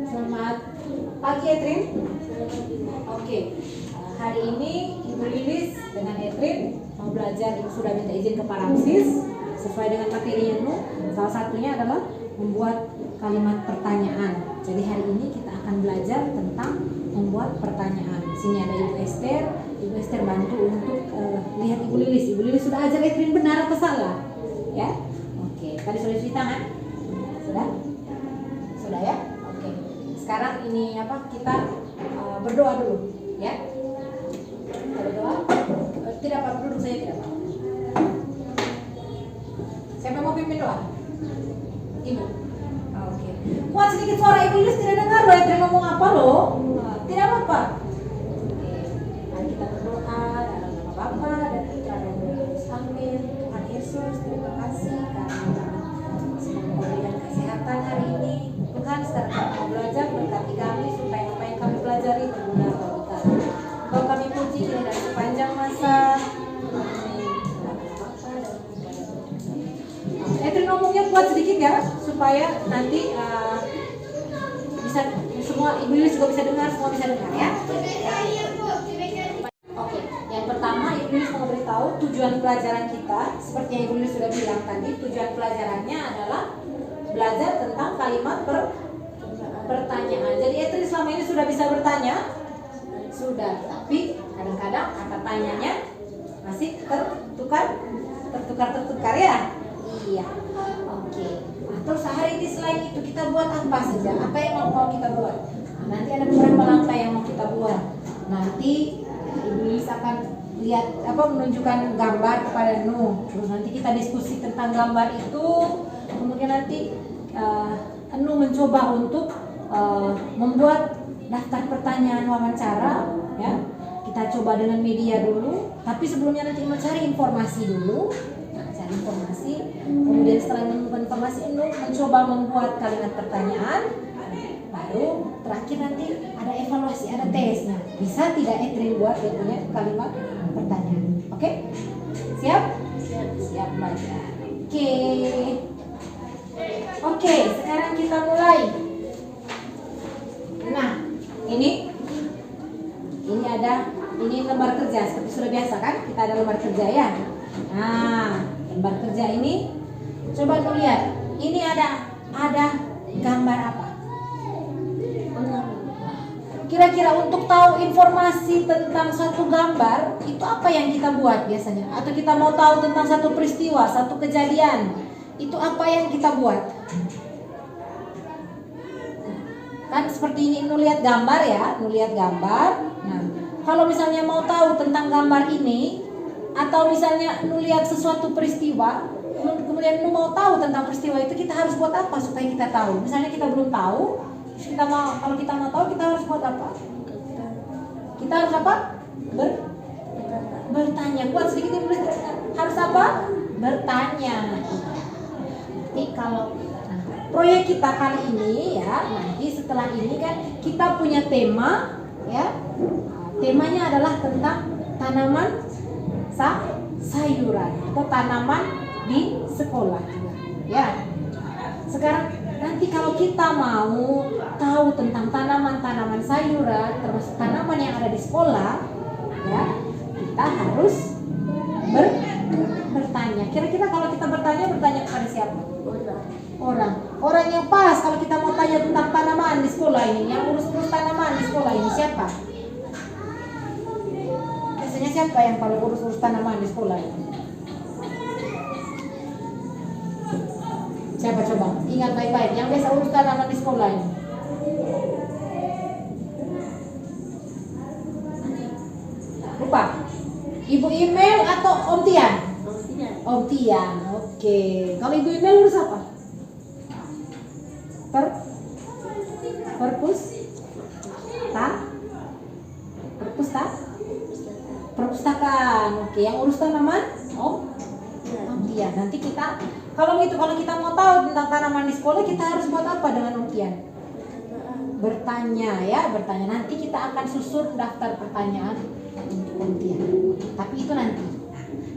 Selamat pagi Etrin. Oke. Hari ini Ibu Lilis dengan Etrin mau belajar, sudah minta izin ke Paramsis sesuai dengan materinya Nu. Salah satunya adalah membuat kalimat pertanyaan. Jadi hari ini kita akan belajar tentang membuat pertanyaan. Di sini ada Ibu Esther. Ibu Esther bantu untuk lihat Ibu Lilis. Ibu Lilis sudah ajar Etrin benar atau salah? Ya. Oke. Tadi sudah cuci tangan? Sudah? Sudah ya? Oke. Sekarang ini kita berdoa dulu, ya. Kita berdoa. Tidak apa-apa, duduk saya tidak apa-apa. Siapa mau pimpin doa? Ibu. Oke. Kuat sedikit suara Ibu Lilis, tidak dengar loh Etrin ngomong apa loh. Tidak apa-apa. Oke. Mari kita berdoa dalam nama Bapa dan Putra dan Roh Kudus. Amin. Tuhan Yesus, terima kasih karena semoga memberikan kesehatan hari ini. Tuhan, sekarang kami mau belajar, berkati kami supaya apa yang kami pelajari berguna bagi kami. Engkau kami puji kini dan sepanjang masa. Etrin ngomongnya kuat sedikit ya, supaya nanti bisa semua Ibu Lilis juga bisa dengar, semua bisa dengar ya. Oke, yang pertama Ibu Lilis mau beritahu tujuan pelajaran kita. Seperti yang Ibu Lilis sudah bilang tadi, tujuan pelajarannya adalah belajar tentang kalimat pertanyaan. Jadi Etrin selama ini sudah bisa bertanya? Sudah, tapi kadang-kadang kata tanyanya masih tertukar ya? Iya. Oke. Nah, terus hari ini selain itu kita buat apa saja? Apa yang mau kita buat? Nah, nanti ada beberapa langkah yang mau kita buat. Nanti Ibu Lilis akan lihat menunjukkan gambar kepada Nu. Terus nanti kita diskusi tentang gambar itu. Kemudian nanti Nu mencoba untuk membuat daftar pertanyaan wawancara, ya. Kita coba dengan media dulu, tapi sebelumnya nanti mencari informasi dulu. Nah, cari informasi, kemudian setelah menemukan informasi, Nu mencoba membuat kalimat pertanyaan. Baru terakhir nanti ada evaluasi, ada tesnya. Bisa tidak Etrin buat dia punya kalimat pertanyaan? Oke? Siap? Siap belajar. Oke, sekarang kita mulai. Nah, ini lembar kerja seperti sudah biasa kan? Kita ada lembar kerja ya. Nah, lembar kerja ini coba lu lihat. Ini ada gambar apa? Kira-kira untuk tahu informasi tentang satu gambar itu apa yang kita buat biasanya? Atau kita mau tahu tentang satu peristiwa, satu kejadian, itu apa yang kita buat? Kan seperti ini, Nu lihat gambar ya, Nu lihat gambar. Nah, kalau misalnya mau tahu tentang gambar ini, atau misalnya Nu lihat sesuatu peristiwa, kemudian Nu mau tahu tentang peristiwa itu, kita harus buat apa supaya kita tahu? Misalnya kita belum tahu, kalau kita mau tahu, kita harus buat apa? Kita harus apa? Bertanya. Kuat sedikit Ibu Lilis. Harus apa? Bertanya. Nanti kalau proyek kita kali ini ya, nanti setelah ini kan kita punya tema ya. Temanya adalah tentang tanaman sayuran atau tanaman di sekolah ya. Sekarang nanti kalau kita mau tahu tentang tanaman-tanaman sayuran termasuk tanaman yang ada di sekolah ya, kita harus bertanya. Kira-kira kalau kita bertanya kepada siapa? Orang yang pas kalau kita mau tanya tentang tanaman di sekolah ini, yang urus-urus tanaman di sekolah ini siapa? Biasanya siapa yang paling urus-urus tanaman di sekolah ini? Siapa coba? Ingat baik-baik yang biasa urus tanaman di sekolah ini. Lupa? Ibu Email atau Om Tian? Om Tian. Oke. Kalau Ibu Email urus apa? Perpustakaan. Oke, yang urus tanaman Om Tian. Nanti kalau kita mau tahu tentang tanaman di sekolah, kita harus buat apa dengan Om Tian? Bertanya ya, bertanya. Nanti kita akan susun daftar pertanyaan untuk Om Tian. Tapi itu nanti.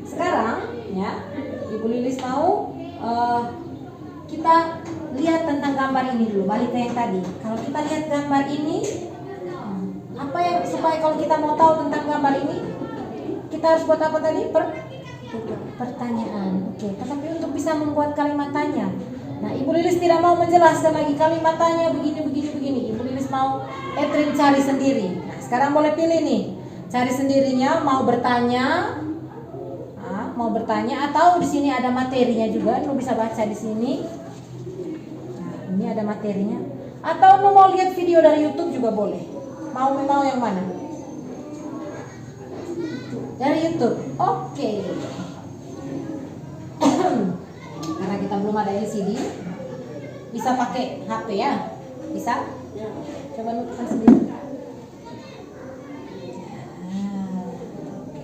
Sekarang ya, Ibu Lilis mau kita lihat tentang gambar ini dulu, balik ke yang tadi. Kalau kita lihat gambar ini, apa yang supaya kalau kita mau tahu tentang gambar ini, kita harus buat apa tadi? Pertanyaan. Oke, tetapi untuk bisa membuat kalimat tanya. Nah, Ibu Lilis tidak mau menjelaskan lagi kalimat tanya begini. Ibu Lilis mau Edrin cari sendiri. Nah, sekarang boleh pilih nih. Cari sendirinya, mau bertanya, atau di sini ada materinya juga. Ibu bisa baca di sini. Nah, ini ada materinya. Atau mau lihat video dari YouTube juga boleh. Mau yang mana? Dari YouTube. Oke. Karena kita belum ada LCD, bisa pakai HP ya? Bisa? Ya. Coba nutupkan sendiri. Oke.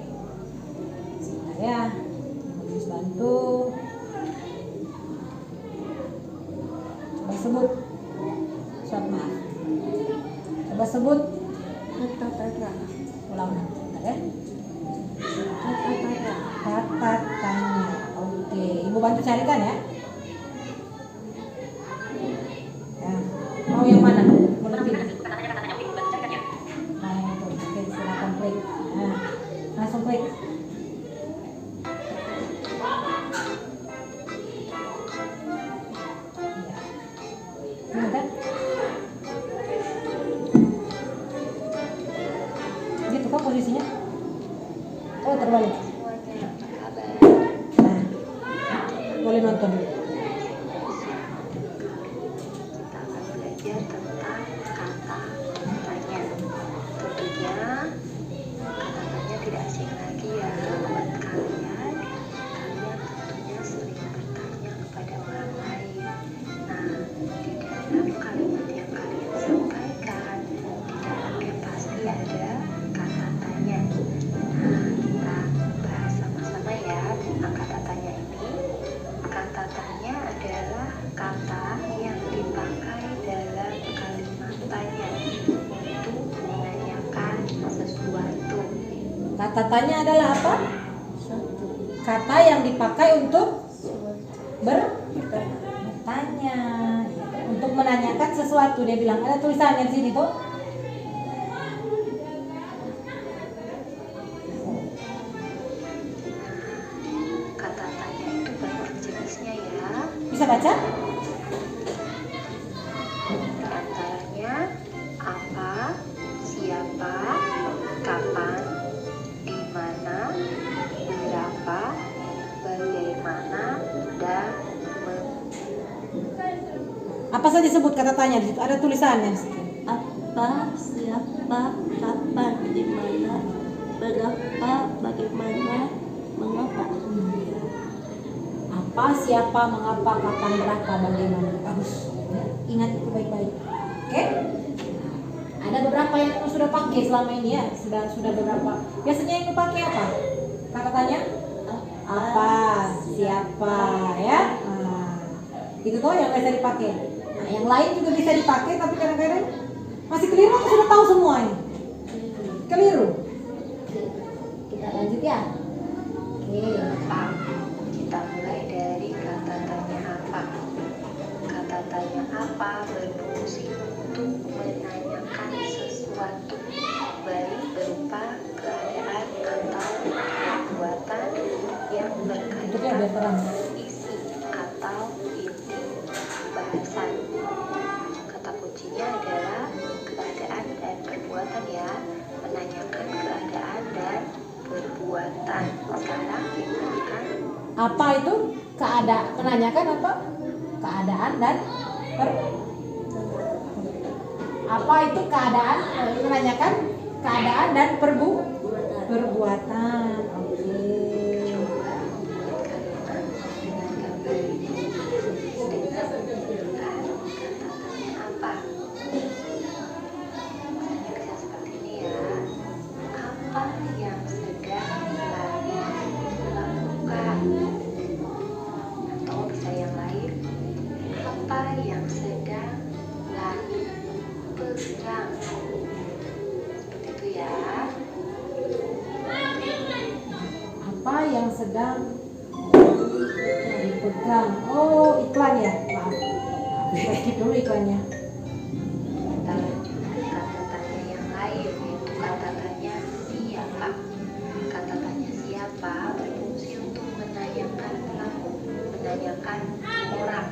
Sebentar ya. Harus bantu. Coba sebut. Maaf. Coba sebut. Ulang. Bentar ya. Kata tanya. Oke, Ibu bantu carikan ya. Ya, mau yang mana? Mau lebih? Nah, itu. Oke, silakan klik. Nah, langsung klik. Ya. Ini kan? Gitu kan posisinya? Oh, terbalik. Nah, boleh nonton. Kita akan belajar tentang kata tanya. Tentunya kata tanya tidak asing lagi ya buat kalian. Kalian tentunya sering bertanya kepada orang lain. Nah, di dalam kalimat yang kalian sampaikan, di dalamnya pasti ada kata tanya. Nah, kita bahas sama-sama ya tentang kata tanya ini. Kata tanya adalah kata yang dipakai dalam kalimat tanya untuk menanyakan sesuatu. Kata tanya adalah apa? Kata yang dipakai untuk bertanya, untuk menanyakan sesuatu. Dia bilang ada tulisannya di sini tuh. Kata tanya itu banyak jenisnya ya. Bisa baca? Di antaranya apa, siapa, kapan, di mana, berapa, bagaimana, dan Apa saja sebut kata tanya di situ? Ada tulisannya. Apa, siapa, kapan, di mana, berapa, bagaimana, mengapa. Apa, siapa, mengapa, kapan, berapa, bagaimana. Bagus. Ingat itu baik-baik. Oke? Ada beberapa yang kamu sudah pakai selama ini ya. Sudah beberapa. Biasanya yang pakai apa? Kata tanya? Apa, siapa, ya? Nah, itu tuh yang bisa dipakai. Nah, yang lain juga bisa dipakai, tapi kadang-kadang masih keliru atau sudah tahu semua ini? Keliru. Kita lanjut ya. Oke. kita mulai dari kata tanya apa. Kata tanya apa berfungsi untuk menanyakan sesuatu, baik berupa keadaan atau perbuatan yang berkaitan dengan isi atau inti bahasan. Kata kuncinya adalah keadaan dan perbuatan ya, menanyakan keadaan dan perbuatan. Sekarang kita akan Apa itu? Menanyakan apa? Keadaan dan apa itu keadaan? Menanyakan keadaan dan perbuatan. Oke. coba membuat kalimat dengan gambar ini dengan menggunakan kata tanya apa. Misalnya bisa seperti ini ya. Apa yang sedang lagi dilakukan? Atau bisa yang lain. Apa yang sedang lagi pegang? Seperti itu ya. Apa yang sedang dipegang? Oh, iklan ya. Maaf. Kita skip dulu iklannya. Kita lanjut ke kata tanya yang lain, yaitu kata tanya siapa. Kata tanya siapa berfungsi untuk menanyakan pelaku, menanyakan orang.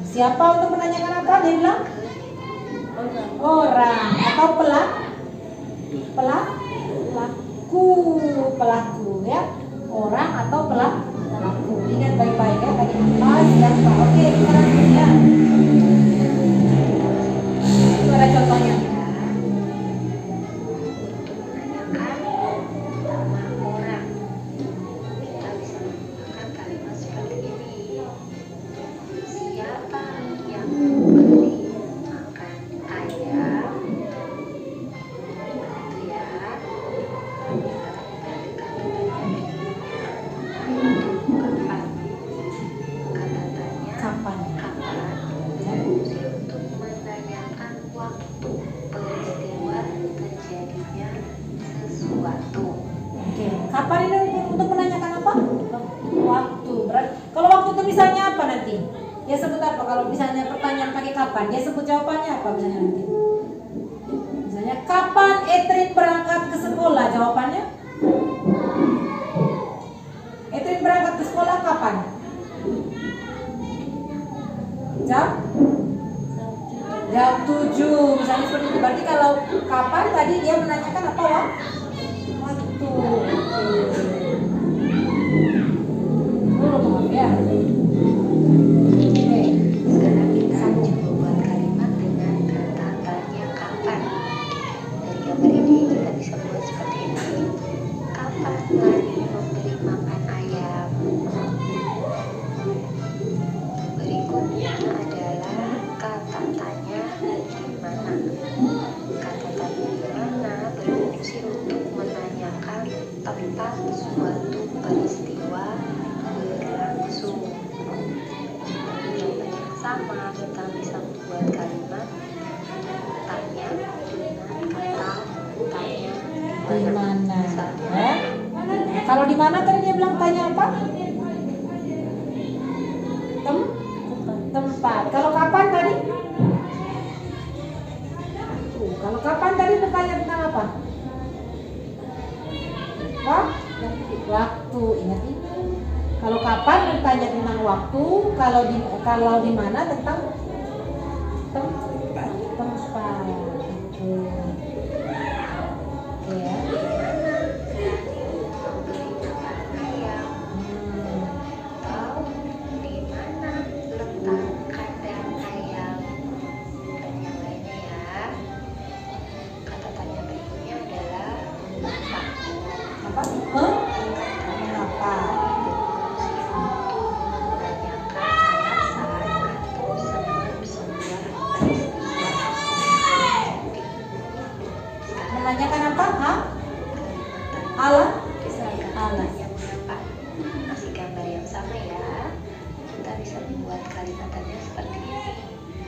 Siapa untuk menanyakan apa? Dia bilang orang atau pelaku ya, orang atau pelaku. Ingat baik-baik ya tadi apa siapa. Oke, kita lanjut ya. Itu ada contohnya. Untuk menanyakan nama orang, kita bisa menggunakan kalimat seperti ini. Siapa yang memberi makan ayam? Itu ya. Kapan? Kata tanya Kapan? kapan berfungsi untuk menanyakan waktu peristiwa terjadinya sesuatu. Oke, kapan ini untuk menanyakan apa? Waktu. Berarti kalau waktu itu misalnya apa nanti? Dia sebut apa? Kalau misalnya pertanyaan pakai kapan, dia sebut jawabannya apa misalnya nanti? Misalnya kapan Etrin berangkat ke sekolah? Jawabannya? Etrin berangkat ke sekolah kapan? Jam 7 misalnya seperti itu. Berarti kalau kapan tadi dia menanyakan apa waktu. Oh, maaf ya. Oke. Sekarang kita coba buat kalimat dengan kata tanya kapan. Dari gambar ini kita bisa buat seperti ini. Kapan Lani memberi makan ayam? Berikutnya adalah kata tanya di mana. Kata tanya di mana berfungsi untuk menanyakan tempat suatu peristiwa berlangsung. Di gambar yang sama kita bisa membuat kalimat tanya dengan kata tanya Di mana? Misalnya, Ya. Kalau di mana tadi dia bilang tanya apa? Tempat. Kalau kapan tadi? Kalau kapan tadi bertanya tentang apa? Waktu. Ingat itu. Kalau kapan bertanya tentang waktu, kalau di mana tentang tempat. Oke. Oke ya. memberi makan ayam atau di mana letak kandang ayam dan yang lainnya ya. Kata tanya berikutnya adalah mengapa. Apa? Mengapa? Berfungsi untuk menanyakan alasan atau sebab sebuah peristiwa terjadi. Menanyakan apa? Kalimat Ala? tanya mengapa. Masih gambar yang sama ya. Kita bisa membuat kalimat tanya seperti ini.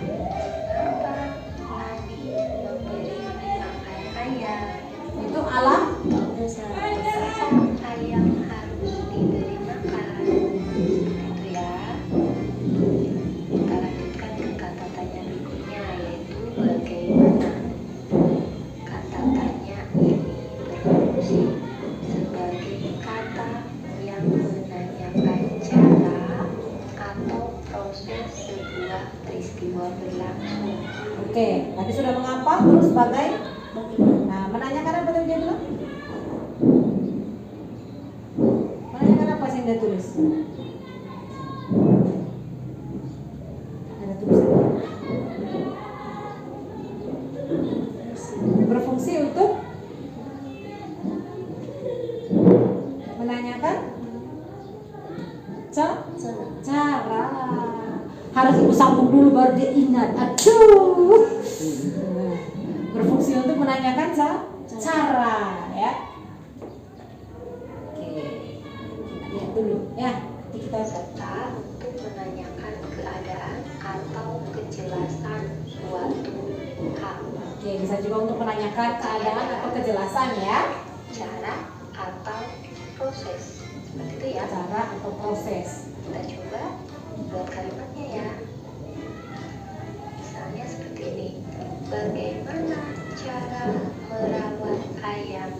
Mengapa Lani memberi makan ayam? Itu ala? Ayam harus diberi makan. Itu ya. Kita lanjutkan ke kata tanya berikutnya, yaitu bagaimana. Kata tanya ini berfungsi sebagai kata yang menanyakan cara atau proses sebuah peristiwa berlangsung. Oke, tadi sudah mengapa, terus sebagai nah, menanyakan apa tadi dia bilang? Menanyakan apa sih yang dia tulis? Ada tulisan. Berfungsi untuk menanyakan cara. Harus ibu sambung dulu baru dia ingat. Aduh. Berfungsi untuk menanyakan cara ya. Oke. Lihat dulu ya. Nanti kita Serta untuk menanyakan keadaan atau kejelasan suatu hal. Oke, bisa juga untuk menanyakan keadaan atau kejelasan ya. Cara atau proses. Seperti itu ya. Cara atau proses. Kita coba buat kalimatnya ya. Bagaimana cara merawat ayam?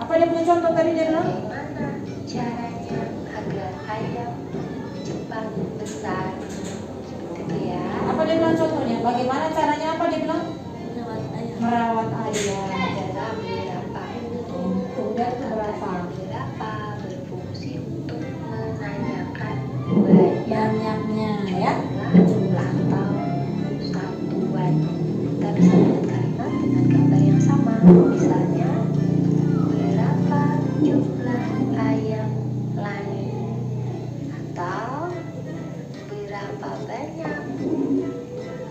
Apa dia punya contoh tadi dia bilang? Bagaimana caranya agar ayam cepat besar? Seperti itu ya. Apa dia bilang contohnya? Bagaimana caranya apa dia bilang? Merawat ayam. Merawat ayam. Adalah beberapa. Kemudian berapa? Beberapa berfungsi untuk menanyakan Banyaknya ya. jumlah atau satuan. Kita bisa membuat kalimat dengan gambar yang sama. Misalnya, berapa jumlah ayam Lani? Atau berapa banyak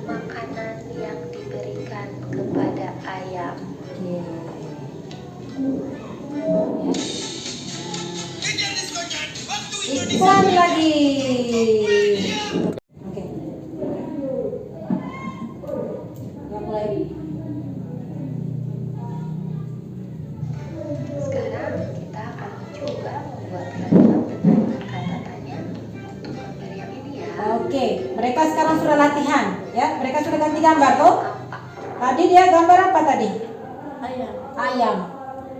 makanan yang diberikan kepada ayam? Oke. Ya. Iklan lagi. Oke. Ya mulai. Sekarang kita akan mencoba membuat kalimat dengan kata tanya untuk gambar yang ini ya. Oke, mereka sekarang sudah latihan ya. Mereka sudah ganti gambar tuh. Apa? Tadi dia gambar apa tadi? Ayam Ayam.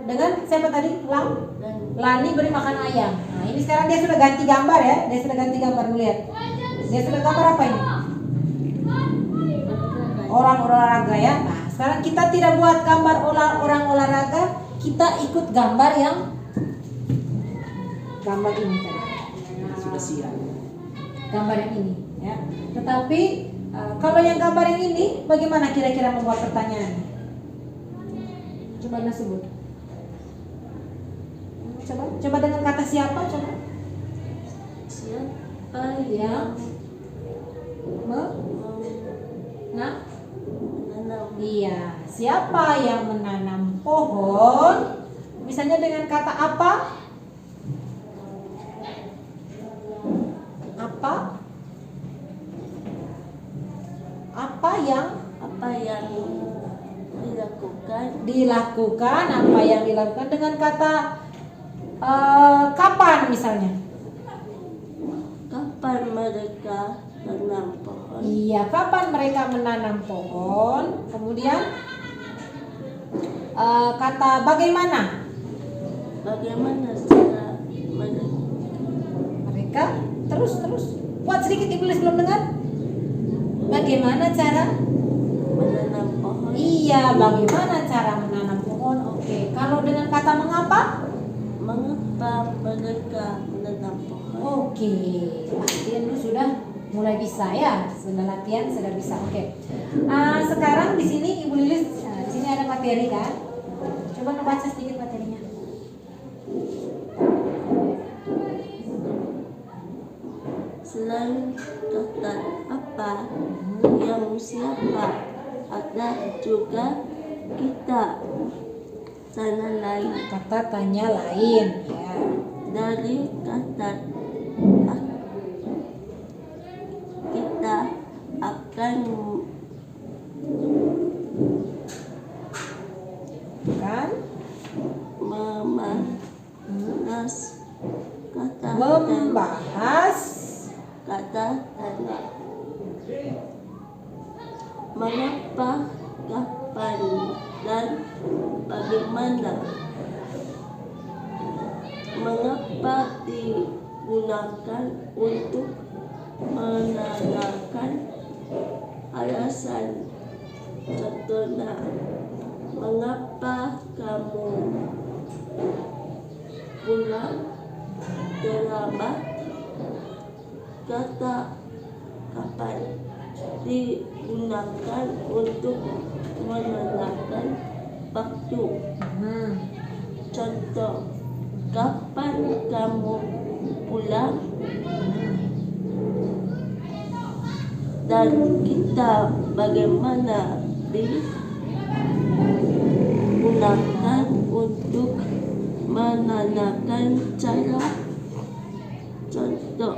Dengan siapa tadi? dan Lani beri makan ayam. Nah, ini sekarang dia sudah ganti gambar ya. Dia sudah ganti gambar, lihat. Dia sudah gambar apa ini? Orang olahraga ya. Nah, sekarang kita tidak buat gambar orang olahraga, kita ikut gambar yang gambar ini tadi. Sudah siap. Gambar yang ini ya. Tetapi kalau yang gambar yang ini bagaimana kira-kira membuat pertanyaan? Coba Anda sebut. Coba dengan kata siapa coba? siapa Ya. yang Nah, menanam iya. Siapa yang menanam pohon? Misalnya dengan kata apa? Apa? Apa yang apa yang dilakukan dilakukan? Apa yang dilakukan dengan kata kapan misalnya? kapan mereka menanam pohon Iya, kapan mereka menanam pohon? Kemudian kata bagaimana? bagaimana cara Mereka terus buat sedikit iblis belum dengar? Bagaimana cara? menanam pohon Iya, bagaimana cara menanam pohon? Oke, kalau dengan kata mengapa? mengapa mereka menanam pohon Oke, latihan lu sudah mulai bisa ya, sudah latihan sudah bisa. Oke, sekarang di sini Ibu Lilis, di sini ada materi kan? Coba ngebaca sedikit materinya. selain kata apa yang siapa ada juga kita sana lain Kata tanya lain, ya. dari kata kita akan Kan? membahas kata Membahas kata tanya mengapa kapan dan bagaimana mengapa digunakan untuk menanyakan alasan contohnya mengapa kamu pulang terlambat kata kapan digunakan untuk menanyakan waktu contoh kapan kamu pulang dan kita bagaimana digunakan untuk menanyakan cara contoh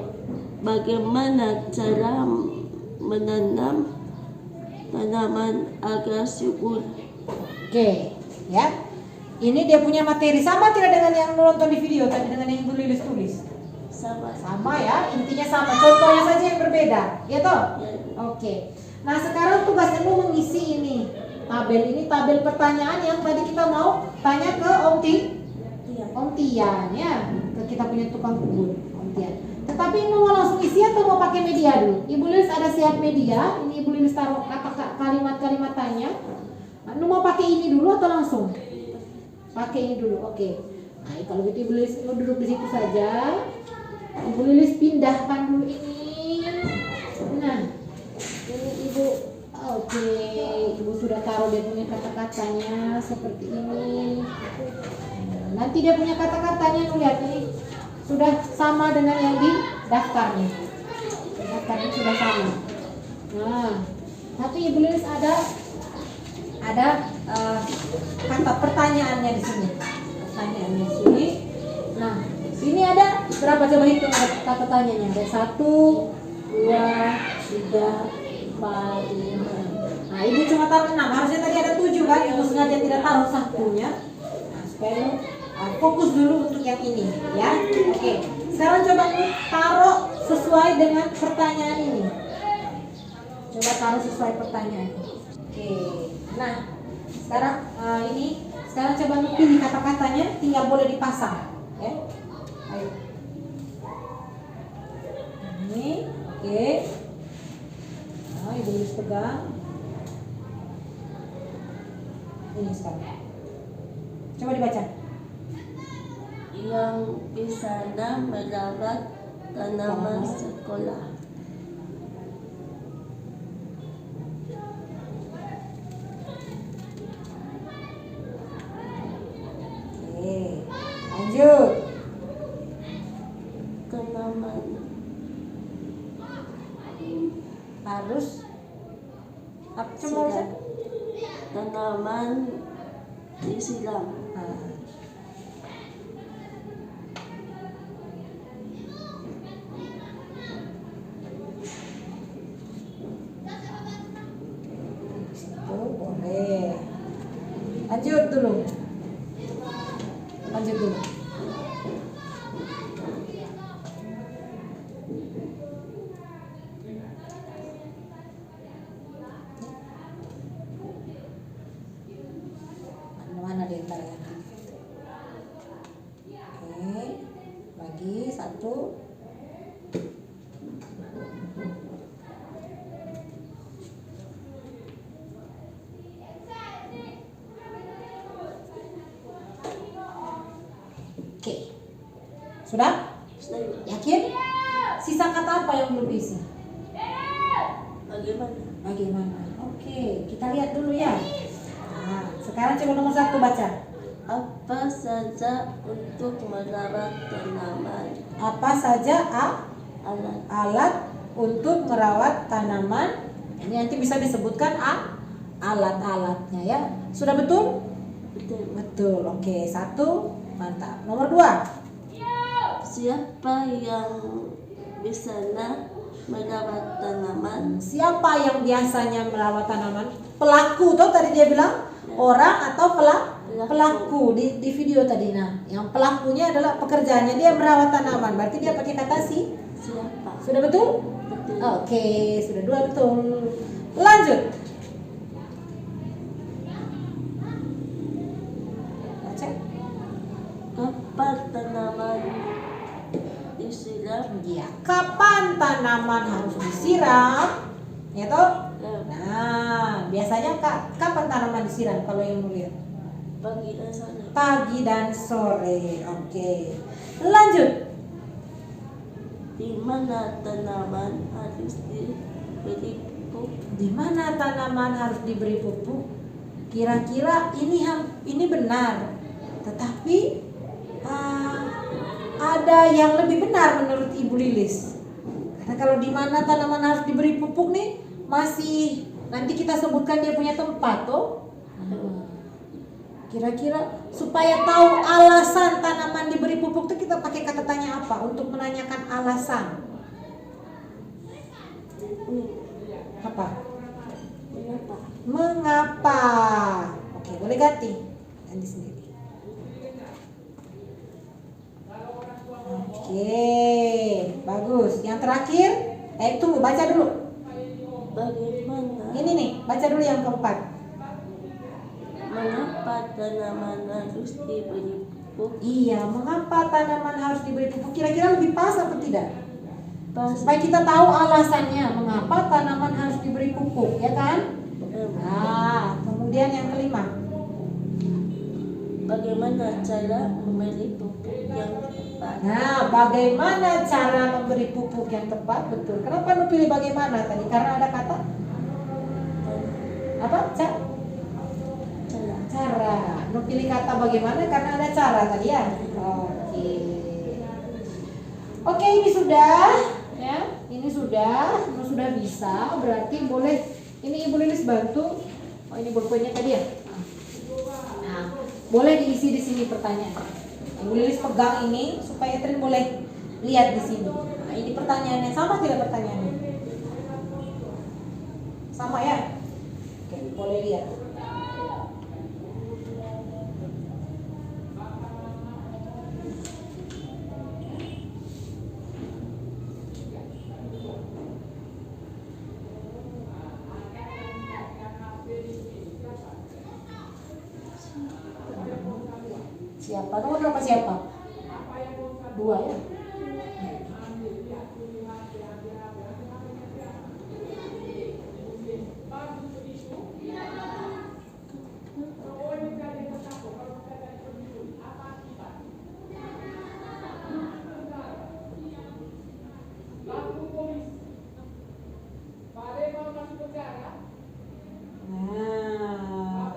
bagaimana cara menanam tanaman agar subur. Oke, ya. Ini dia punya materi sama tidak dengan yang nonton di video tadi dengan yang Ibu Lilis tulis? Sama Sama ya, intinya sama. Contohnya saja yang berbeda, ya toh? ya. Oke. Nah, sekarang tugas Anda mengisi ini. tabel ini tabel pertanyaan yang tadi kita mau tanya ke Om Iya. Om Tian ya, ke kita punya tukang kebun Om Tian. Tetapi ini mau langsung isi atau mau pakai media dulu? Ibu Lilis ada siap media. Ini Ibu Lilis taruh kalimat-kalimat tanya. Anu mau pakai ini dulu atau langsung? Pakai ini dulu, oke. Nah, kalau gitu Ibu Lilis mau duduk di situ saja. Ibu Lilis pindahkan dulu ini. Nah, ini Ibu, oke. Ibu sudah taruh dia punya kata-katanya seperti ini. Nah, nanti dia punya kata-katanya, lihat ini sudah sama dengan yang di daftarnya. Daftarnya sudah sama. Nah, tapi Ibu Lilis ada kata pertanyaannya di sini. Pertanyaannya di sini. Nah, ini ada berapa, coba hitung kata tanyanya. Ada 1, 2, 3, 4, 5. Nah, Ibu cuma taruh 6. Harusnya tadi ada 7 kan? Ibu sengaja tidak taruh satunya. Nah, supaya fokus dulu untuk yang ini, ya. Oke. Sekarang coba taruh sesuai dengan pertanyaan ini. Coba taruh sesuai pertanyaan. Oke. Nah, sekarang sekarang coba pilih kata-katanya, tinggal boleh dipasang, ya. Ayo. Ini, oke. Nah, Ibu Lilis pegang. Ini sekarang. Coba dibaca. Yang di sana merawat tanaman sekolah. Oke, lanjut. Tanaman Harus cuma siram. Tanaman disiram. Nah. Situ boleh. Lanjut dulu. Lanjut dulu. Mana di antara yang tiga itu? Oke, bagi 1. Oke, sudah? Yakin? Sisa kata apa yang belum diisi? Bagaimana? Bagaimana? Oke, kita lihat dulu ya. Nah, sekarang coba nomor 1 baca. Apa saja untuk merawat tanaman? Apa saja Alat alat untuk merawat tanaman? Ini nanti bisa disebutkan alat-alatnya ya. Sudah betul? betul. Betul. Oke, 1 mantap. Nomor 2. Siapa yang bisa merawat tanaman? Siapa yang biasanya merawat tanaman? Pelaku tuh tadi dia bilang orang atau pelaku di video tadi. Nah, yang pelakunya adalah pekerjaannya dia merawat tanaman. Berarti dia pakai kata Siapa? Sudah betul? Betul. Oke, sudah 2 betul. Lanjut. Baca. Kapan tanaman disiram? Iya. Kapan tanaman harus disiram? Ya toh? Nah, biasanya kapan tanaman disiram kalau yang mulia? Pagi dan sore. Pagi dan sore. Oke. Lanjut. Di mana tanaman harus diberi pupuk? Di mana tanaman harus diberi pupuk? Kira-kira ini benar. Tetapi ada yang lebih benar menurut Ibu Lilis. Karena kalau di mana tanaman harus diberi pupuk nih masih nanti kita sebutkan dia punya tempat tuh. Kira-kira supaya tahu alasan tanaman diberi pupuk tuh kita pakai kata tanya apa untuk menanyakan alasan? Apa? Mengapa? Mengapa? Oke, boleh ganti sendiri. Oke, bagus. Yang terakhir, tunggu baca dulu. Bagaimana? Ini nih, baca dulu yang keempat. Mengapa tanaman harus diberi pupuk? Iya, mengapa tanaman harus diberi pupuk? Kira-kira lebih pas atau tidak? Pas. Supaya kita tahu alasannya mengapa tanaman harus diberi pupuk, ya kan? Nah, kemudian yang kelima. Bagaimana cara memberi pupuk yang tepat? Nah, bagaimana cara memberi pupuk yang tepat? Betul. Kenapa lu pilih bagaimana tadi? Karena ada kata apa? Cara. Lu pilih kata bagaimana karena ada cara tadi ya. Oke. Oke, ini sudah ya. Ini sudah, lu sudah bisa. Berarti boleh ini Ibu Lilis bantu. Oh, ini bolpoinnya tadi ya. Nah, boleh diisi di sini pertanyaan. Ibu Lilis pegang ini supaya Trin boleh lihat di sini. Nah, ini pertanyaannya sama tidak pertanyaannya? Sama ya? Oke, boleh lihat. Siapa? Nomor berapa siapa? 2 ya? Nah,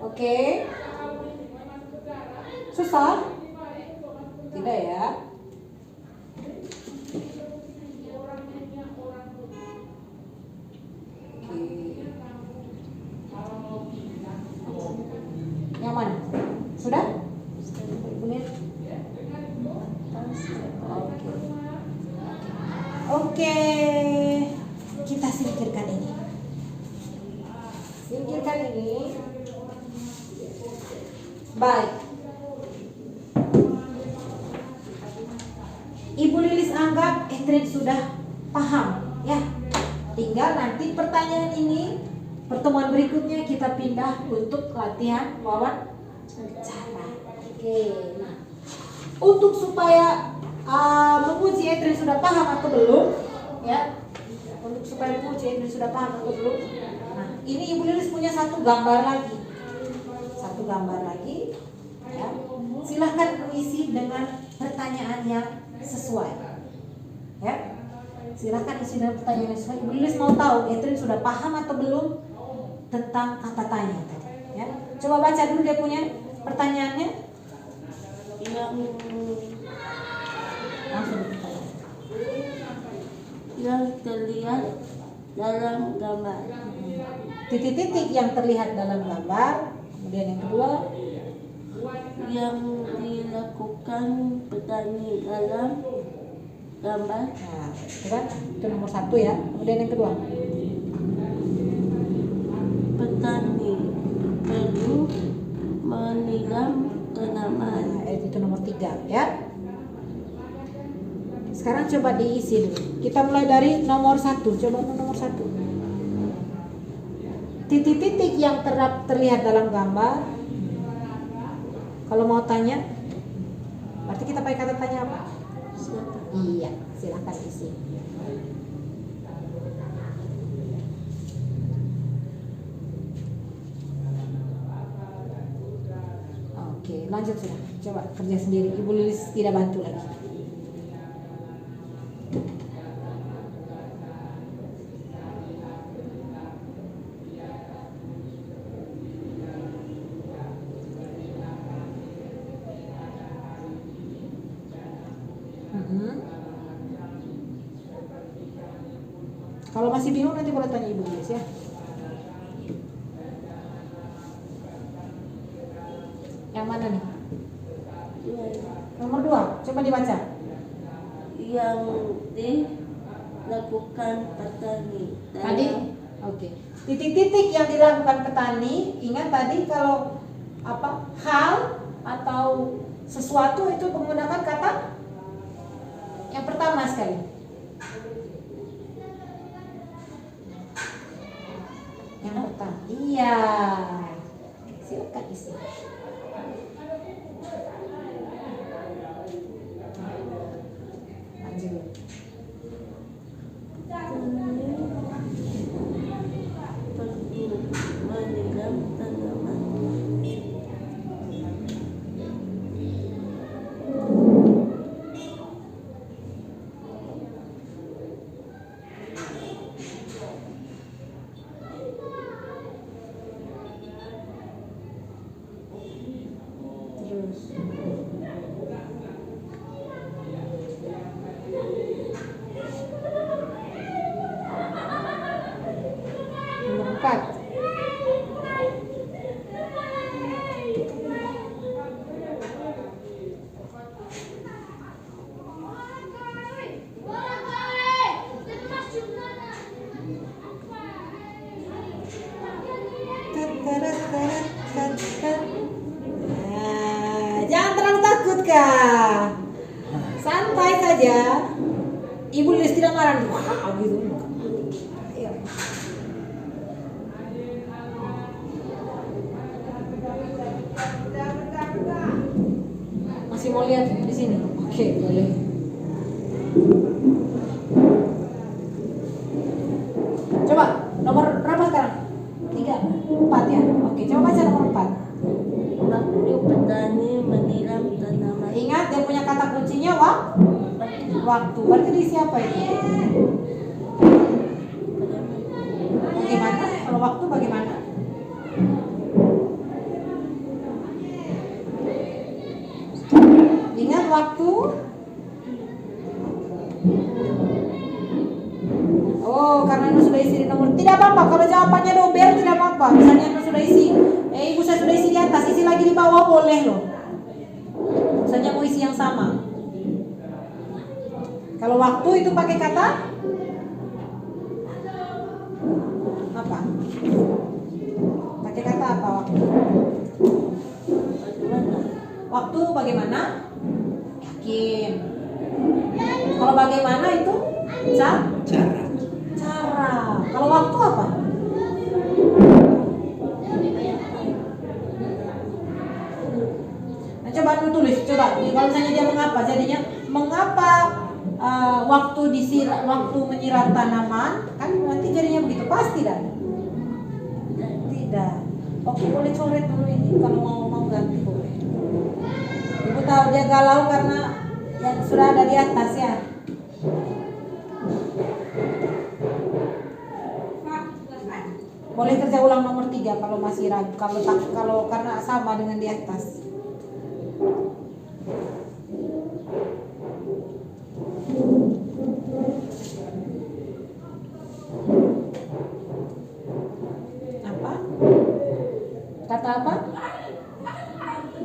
oke. Susah? Tidak ya? Oke. Yang mana? Sudah? Boleh? Oke. Oke. Kita singkirkan ini. Singkirkan ini. Baik. Ibu Lilis anggap Trin sudah paham ya. Tinggal nanti pertanyaan ini pertemuan berikutnya kita pindah untuk latihan wawancara. Oke. Nah, untuk supaya menguji Trin sudah paham atau belum ya. Untuk supaya menguji Trin sudah paham atau belum. Nah, ini Ibu Lilis punya satu gambar lagi. Satu gambar lagi ya. Silahkan isi dengan pertanyaan yang sesuai ya. Silahkan isi dengan pertanyaan yang sesuai. Ibu Lilis mau tahu Trin sudah paham atau belum tentang kata tanya tadi ya. Coba baca dulu dia punya pertanyaannya. Langsung bertanya. Yang terlihat dalam gambar. Titik-titik yang terlihat dalam gambar. Kemudian yang kedua, Yang dilakukan petani dalam gambar. nah itu kan itu nomor 1 ya. Kemudian yang kedua, Petani perlu menyiram tanaman. nah, itu nomor 3 ya. Sekarang coba diisi dulu. Kita mulai dari nomor 1. Coba nomor 1. Titik-titik yang terlihat dalam gambar. Kalau mau tanya, berarti kita pakai kata tanya apa? Siapa? Iya, silahkan isi. Oke, lanjut sudah. Coba kerja sendiri. Ibu Lilis tidak bantu lagi. Kalau masih bingung nanti boleh tanya Ibu Lilis ya. Yang mana nih? Nomor 2, coba dibaca. Yang dilakukan petani dalam Tadi? Oke. Titik-titik yang dilakukan petani, ingat tadi kalau apa? Hal atau sesuatu itu menggunakan kata yang pertama sekali. Iya. Silakan isi. Lanjut. Pergi menyiram tanaman. Terus Nomor 4. Nah, jangan terlalu takut kak, santai saja. Ibu Lilis tidak marah, wah gitu. Ayo. Masih mau lihat di sini? Oke, boleh. Coba nomor berapa sekarang? 3, 4 ya. Oke, coba baca nomor 4. waktu petani menyiram tanaman. Ingat dia punya kata kuncinya waktu. Berarti diisi apa itu? Bagaimana? Kalau waktu bagaimana? Ingat waktu? Oh, karena Anda sudah isi di nomor. Tidak apa-apa kalau jawabannya dober, tidak apa-apa. Misalnya Anda sudah isi, ibu saya sudah isi di atas, isi lagi di bawah boleh loh. Misalnya mau isi yang sama. Kalau waktu itu pakai kata apa? Pakai kata apa waktu? Bagaimana? Waktu bagaimana? Yakin. Kalau bagaimana itu cara. Kalau waktu apa? Nah, coba lu tulis, coba. Kalau misalnya dia mengapa, jadinya mengapa waktu waktu menyiram tanaman, kan nanti jadinya begitu, pasti dah. Tidak. Oke, boleh coret dulu ini kalau mau ganti boleh. Ibu tahu dia galau karena yang sudah ada di atas ya. Boleh kerja ulang nomor 3 kalau masih ragu, kalau karena sama dengan di atas. Apa? Kata apa?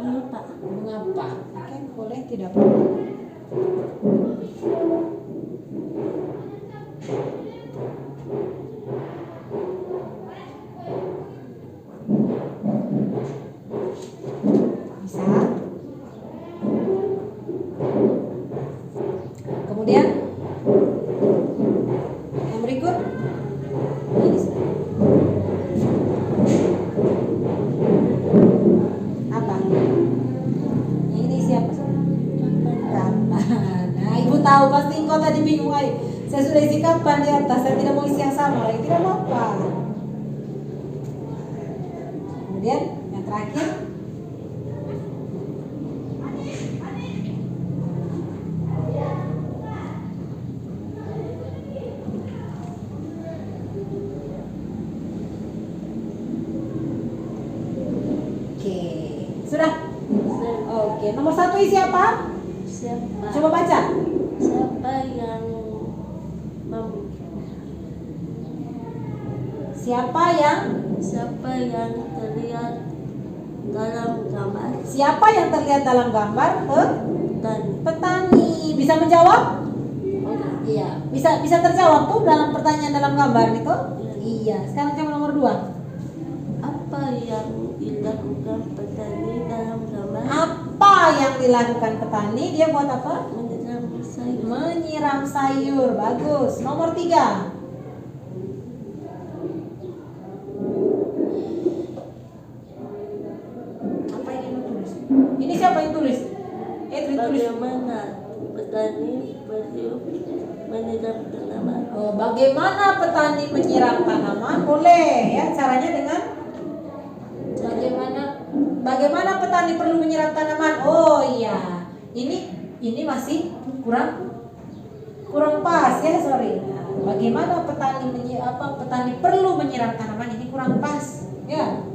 Mengapa? Mengapa? Oke, boleh tidak boleh. Bisa. Kemudian yang berikut ini sudah. Apa? Ini siapa? Kapan? Nah, ibu tahu pasti engkau tadi bingung ay. Saya sudah isi kapan di atas, saya tidak mau isi yang sama lagi, tidak apa-apa. Kemudian yang terakhir. Oke, sudah. Oke, nomor 1 isi apa? Siapa? Coba baca. Siapa yang Siapa yang terlihat dalam gambar? Siapa yang terlihat dalam gambar? Dan Petani. Bisa menjawab? Iya. Bisa terjawab tuh dalam pertanyaan dalam gambar itu? Iya. Sekarang coba nomor 2. apa yang dilakukan petani dalam gambar? Apa yang dilakukan petani? Dia buat apa? Menyiram sayur. Menyiram sayur. Bagus. Nomor 3. siapa yang tulis? Tulis. Bagaimana petani perlu menyiram tanaman? Oh, bagaimana petani menyiram tanaman? Boleh ya, caranya dengan bagaimana petani perlu menyiram tanaman? Oh iya, ini masih kurang pas ya, sorry. Nah, bagaimana petani perlu menyiram tanaman, ini kurang pas ya.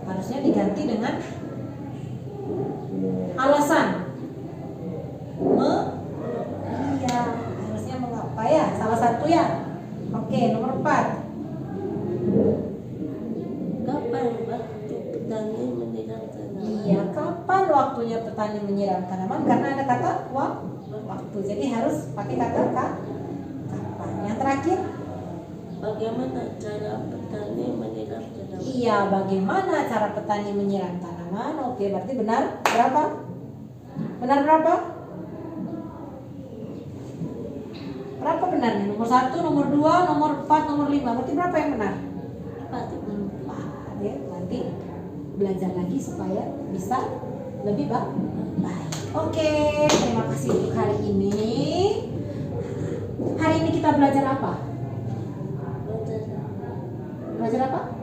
Harusnya diganti dengan alasan. Iya, harusnya mengapa ya? Salah satu ya. Oke, nomor 4. Kapan waktu petani menyiram tanaman? Iya, kapan waktunya petani menyiram tanaman? Karena ada kata waktu, jadi harus pakai kata kapan. Yang terakhir, Bagaimana cara petani menyiram tanaman? iya, bagaimana cara petani menyiram tanaman? Oke, berarti benar berapa? Benar berapa? Berapa benarnya? Nomor 1, nomor 2, nomor 4, nomor 5. Berarti berapa yang benar? 4 ya. Nanti belajar lagi supaya bisa lebih baik. Oke, terima kasih untuk hari ini. Hari ini kita belajar apa? Belajar apa?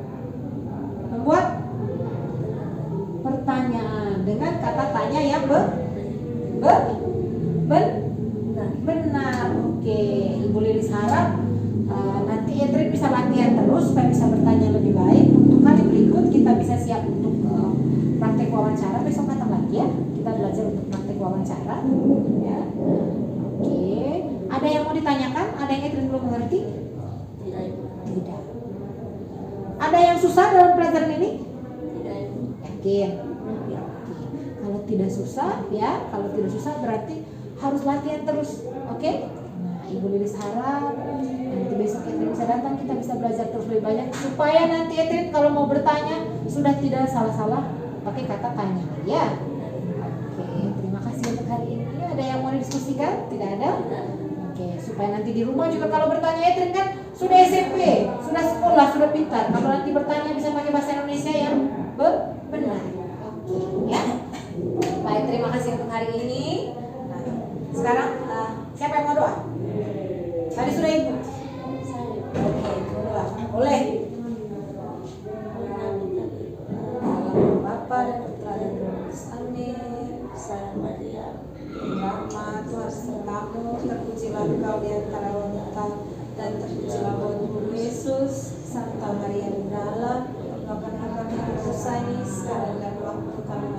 Membuat pertanyaan dengan kata tanya yang benar. Oke, Ibu Lilis harap nanti Edrin bisa latihan terus supaya bisa bertanya lebih baik. Untuk kali berikut kita bisa siap untuk praktek wawancara. Besok datang lagi ya. Kita belajar untuk praktek wawancara. Ya. Oke. Ada yang mau ditanyakan? Ada yang Edrin belum mengerti? Tidak. Ada yang susah dalam pelajaran ini? Yakin? Oke. Kalau tidak susah ya, kalau tidak susah berarti harus latihan terus. Oke? Nah, Ibu Lilis harap nanti besok Edrin bisa datang, kita bisa belajar terus lebih banyak supaya nanti Edrin kalau mau bertanya sudah tidak salah-salah pakai kata tanya ya. Oke, terima kasih untuk hari ini. Ada yang mau didiskusikan? Tidak ada? Oke, supaya nanti di rumah juga kalau bertanya Edrin kan sudah SMP, sudah sekolah, sudah pintar. Kalau nanti bertanya bisa pakai bahasa Indonesia yang benar. Oke, ya. Baik, terima kasih untuk hari ini. Nah, sekarang siapa yang mau doa? Tadi sudah Ibu. Oke, mau doa. Boleh. Bapa dan Putra dan Roh Kudus. Amin. Salam Maria. Rahmat Tuhan sertamu, terpujilah engkau di antara wanita dan terpujilah buah Yesus. Santa Maria Bunda Allah, doakanlah kami dosa ini sekarang dan waktu kami